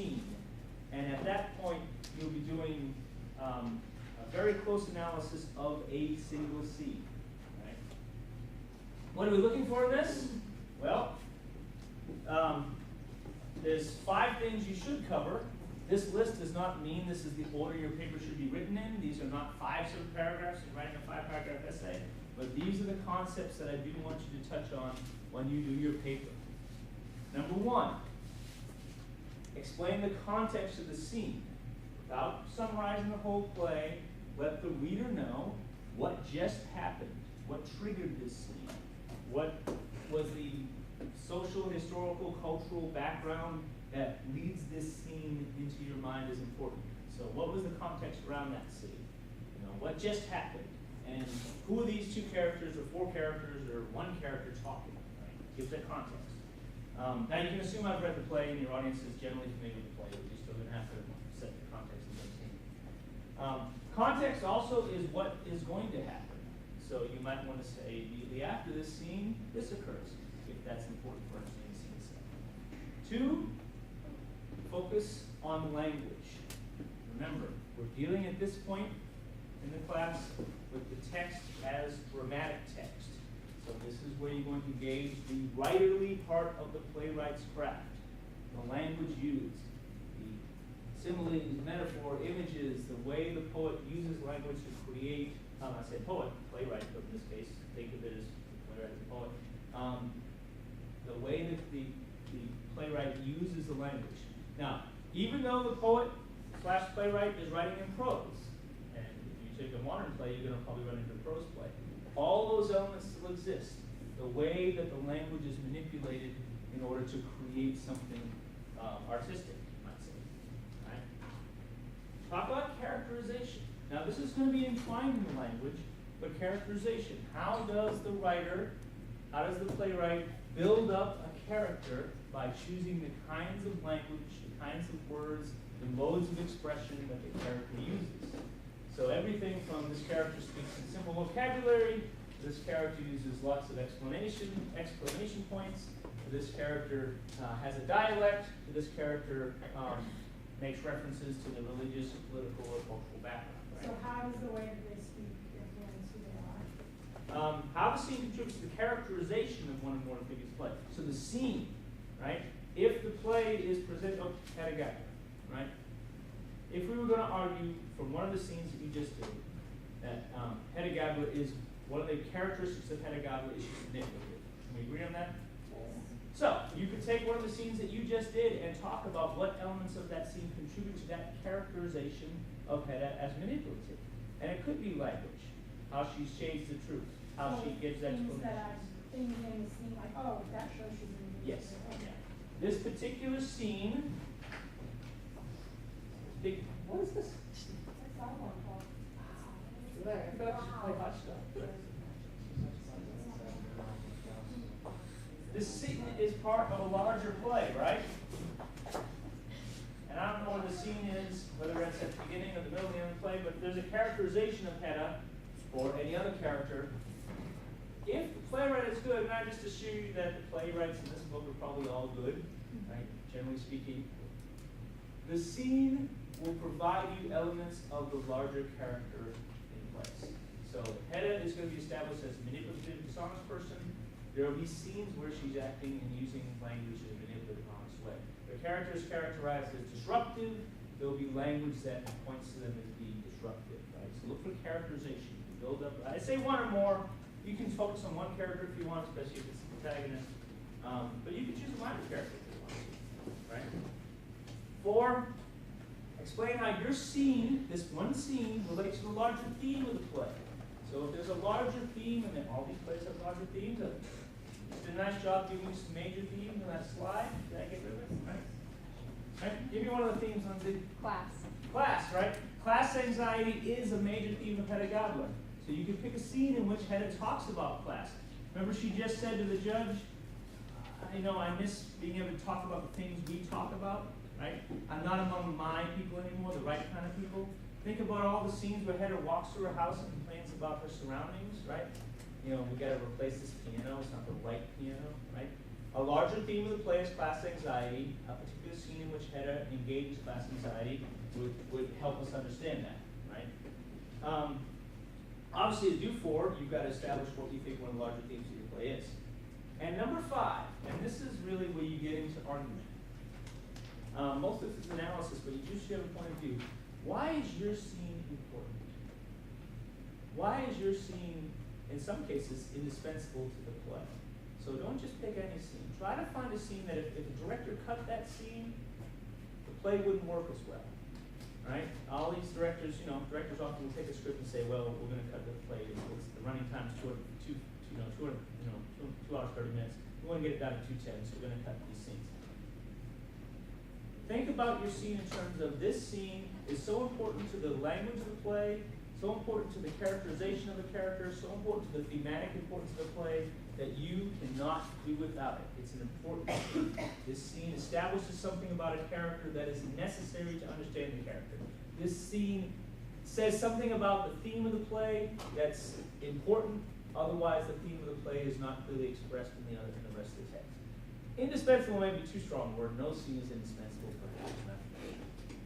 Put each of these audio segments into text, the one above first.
scene. And at that point, you'll be doing a very close analysis of a single scene. Right? What are we looking for in this? Well, there's 5 things you should cover. This list does not mean this is the order your paper should be written in. These are not 5 sort of paragraphs. You're writing a 5-paragraph essay. But these are the concepts that I do want you to touch on when you do your paper. Number 1, explain the context of the scene. Without summarizing the whole play, let the reader know what just happened, what triggered this scene, what was the social, historical, cultural background that leads this scene into your mind is important. So what was the context around that scene? You know, what just happened? And who are these 2 characters or 4 characters or 1 character talking? Right? Gives that context. Now you can assume I've read the play and your audience is generally familiar with the play, but you're still going to have to set the context of the scene. Context also is what is going to happen. So you might want to say immediately after this scene, this occurs, if that's important for understanding the scene set. 2, focus on language. Remember, we're dealing at this point in the class with the text as grammatic text. So this is where you're going to gauge the writerly part of the playwright's craft. The language used, the similes, metaphor, images, the way the poet uses language to create, I say poet, playwright, but in this case, think of it as playwright as a poet. The way that the playwright uses the language. Now, even though the poet / playwright is writing in prose, and if you take a modern play, you're going to probably run into a prose play. All those elements still exist. The way that the language is manipulated in order to create something artistic, you might say. Right? Talk about characterization. Now, this is going to be entwined in the language, but characterization. How does the playwright build up a character by choosing the kinds of language, the kinds of words, the modes of expression that the character uses? So everything from this character speaks in simple vocabulary, this character uses lots of exclamation points, this character has a dialect, this character makes references to the religious, political, or cultural background. Right? So how does the way that they speak influence who they are? How the scene contributes to the characterization of one or more figures' play. So the scene, right? If the play is presented, right? If we were going to argue from one of the scenes that you just did, that Hedda Gabler is, one of the characteristics of Hedda Gabler is she's manipulative. Can we agree on that? Yes. So, you could take one of the scenes that you just did and talk about what elements of that scene contribute to that characterization of Hedda as manipulative. And it could be language, how she shades the truth, how she gives Things explanations. that I'm thinking in the scene, like, oh, that shows she's manipulative. Yes. Okay. This particular scene, what is this? What's that one called? I feel like I should play hot stuff. This scene is part of a larger play, right? And I don't know where the scene is, whether it's at the beginning or the middle of the end of the play, but there's a characterization of Hedda, or any other character. If the playwright is good, and I just assume that the playwrights in this book are probably all good, right? Generally speaking, the scene will provide you elements of the larger character in place. So Hedda is going to be established as a manipulative, dishonest person. There will be scenes where she's acting and using language in a manipulative, honest way. The character is characterized as disruptive. There will be language that points to them as being disruptive, right? So look for characterization. You can build up. I say one or more. You can focus on one character if you want, especially if it's the protagonist. But you can choose a minor character if you want to, right? 4, explain how your scene, this one scene, relates to the larger theme of the play. So if there's a larger theme, and then all these plays have larger themes, you did a nice job giving me some major themes on that slide. Did I get rid of it? Right? Give me one of the themes on the Class. class, right? Class anxiety is a major theme of Hedda Gabler. So you can pick a scene in which Hedda talks about class. Remember she just said to the judge, I miss being able to talk about the things we talk about, right? I'm not among my people anymore, the right kind of people. Think about all the scenes where Hedda walks through her house and complains about her surroundings, right? We got to replace this piano. It's not the right piano, right? A larger theme of the play is class anxiety. A particular scene in which Hedda engages class anxiety would help us understand that, right? Obviously, to do 4, you've got to establish what you think one of the larger themes of your play is. And number 5, and this is really where you get into argument. Most of this is analysis, but you do share a point of view. Why is your scene important? Why is your scene, in some cases, indispensable to the play? So don't just pick any scene. Try to find a scene that if the director cut that scene, the play wouldn't work as well. Right? All these directors, directors often will take a script and say, well, we're going to cut the play. The running time is 2 hours, 30 minutes. We want to get it down to 2:10, so we're going to cut these scenes. Think about your scene in terms of this scene is so important to the language of the play, so important to the characterization of the character, so important to the thematic importance of the play, that you cannot do without it. It's an important scene. This scene establishes something about a character that is necessary to understand the character. This scene says something about the theme of the play that's important, otherwise the theme of the play is not clearly expressed in the rest of the text. Indispensable may be too strong a word. No scene is indispensable, perhaps.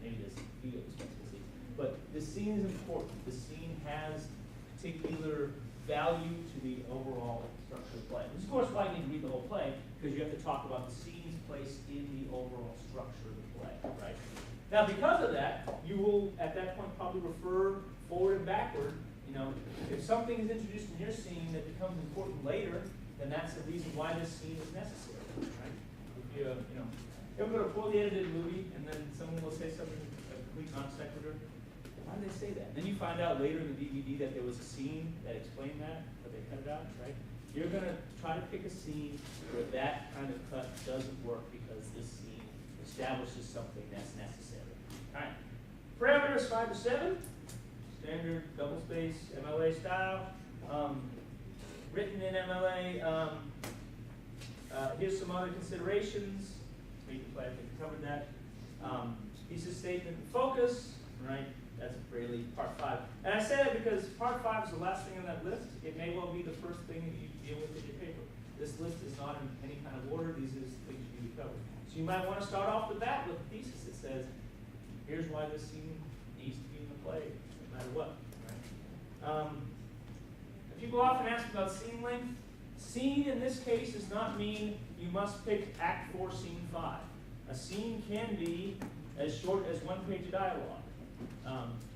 Maybe there's a few indispensable scenes. But the scene is important. The scene has particular value to the overall structure of the play. Which is, of course, why you need to read the whole play, because you have to talk about the scene's place in the overall structure of the play, right? Now, because of that, you will, at that point, probably refer forward and backward. If something is introduced in your scene that becomes important later, then that's the reason why this scene is necessary, right? If you ever go to a poorly edited movie, and then someone will say something, a complete non sequitur, why did they say that? Then you find out later in the DVD that there was a scene that explained that, but they cut it out, right? You're going to try to pick a scene where that kind of cut doesn't work because this scene establishes something that's necessary. All right. Parameters 5 to 7, standard double space MLA style, written in MLA. Here's some other considerations. I think we covered that. Thesis statement and focus, right? That's really part 5. And I say that because part 5 is the last thing on that list. It may well be the first thing that you deal with in your paper. This list is not in any kind of order. These are things you need to cover. So you might want to start off the bat with a thesis that says, here's why this scene needs to be in the play, no matter what. Right? People often ask about scene length. Scene in this case does not mean you must pick Act 4, Scene 5. A scene can be as short as 1 page of dialogue.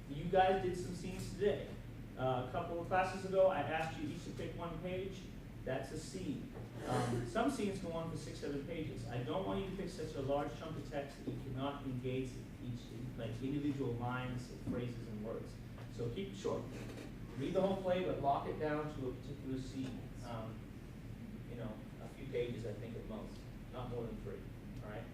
You guys did some scenes today. A couple of classes ago, I asked you each to pick 1 page. That's a scene. Some scenes go on for 6, 7 pages. I don't want you to pick such a large chunk of text that you cannot engage each, like individual lines, phrases, and words. So keep it short. Read the whole play, but lock it down to a particular scene. A few pages, I think, at most. Not more than 3. All right.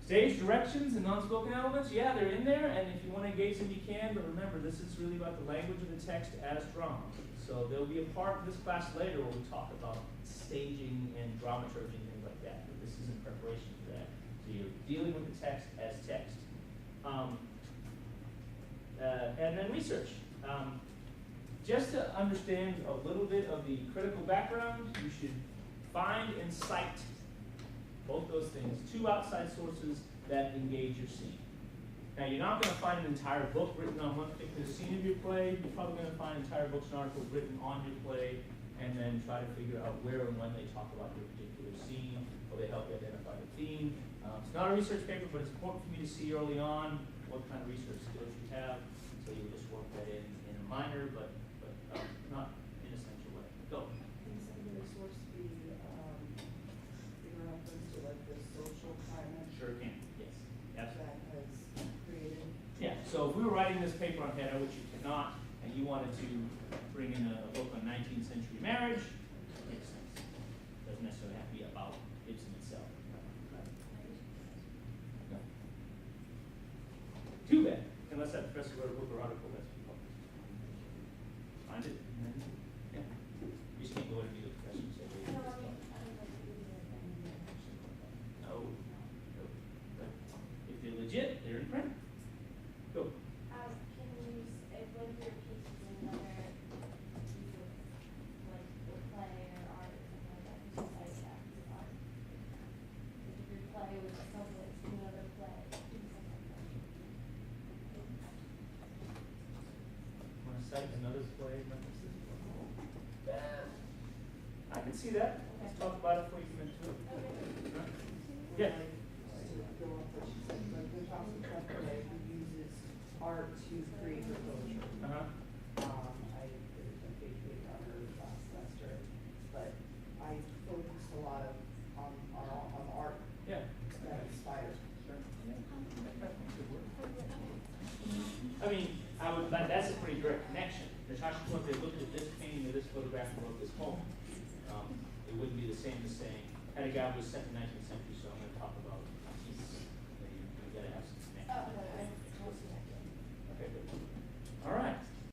Stage directions and non-spoken elements, yeah, they're in there, and if you want to engage them, you can, but remember, this is really about the language of the text as drama. So there'll be a part of this class later where we talk about staging and dramaturgy and things like that, but this is in preparation for that. So you're dealing with the text as text. And then research. Just to understand a little bit of the critical background, you should find and cite both those things, 2 outside sources that engage your scene. Now, you're not going to find an entire book written on one particular scene of your play. You're probably going to find entire books and articles written on your play, and then try to figure out where and when they talk about your particular scene, or they help you identify the theme. It's not a research paper, but it's important for me to see early on what kind of research skills you have, so you just work that in a minor, but not in an essential way. Go. Can secondary source be in reference to like the social climate Sure can, yes. Absolutely. that has created? Yeah, so if we were writing this paper on Hedda, which you cannot, and you wanted to bring in a book on 19th century marriage, it makes sense. Doesn't necessarily have to be about Ibsen itself. No. Too bad, unless that professor wrote a book or article that's been published. Find it, and then, yeah. You just can't go in and be the professor and say, hey, this is no. But if they're legit, they're in print. Go. Can you, if one of your pieces in another piece of, like, the play, site, another display, I can see that. Let's talk about it before you come into it. Yeah. To go off what she said, like the Thompson Company who uses art to create her poetry. I did a big on her last semester, but I focused a lot on art Yeah. that inspires. I mean, that's a pretty direct connection. Natasha Columbia looked at this painting or this photograph and wrote this poem. It wouldn't be the same as saying, Pedagogue was set in the 19th century, so I'm going to talk about peace. You gotta have some connection.